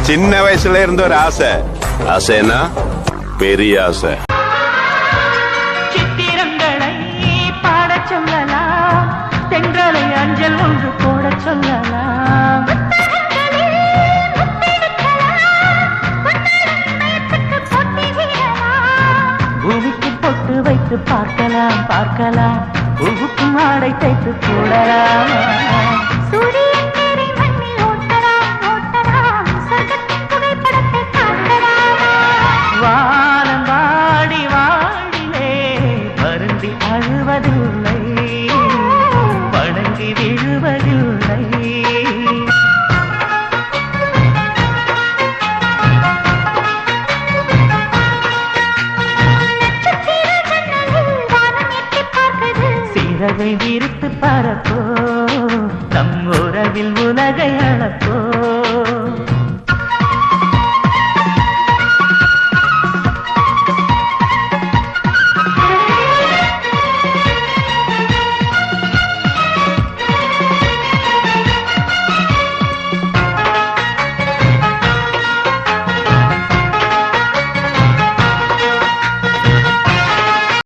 சின்ன வயசுல இருந்த ஒரு ஆசை. ஆசைன்னா பெரிய ஆசை. சித்திரங்களை பாட சொல்லலாம், தென்றலை அஞ்சல் ஒன்று போட சொல்லலாம். பூமிக்கு பொட்டு வைத்து பார்க்கலாம் பார்க்கலாம், பூவுக்கும் ஆடை தைத்து போடலாம். வானம் வாடி வாடிலே வருந்தி அழுவதில்லை, வணங்கி விழுவதில்லை. சிறகை விரித்து பரப்போ, நம் உறவில் உலகை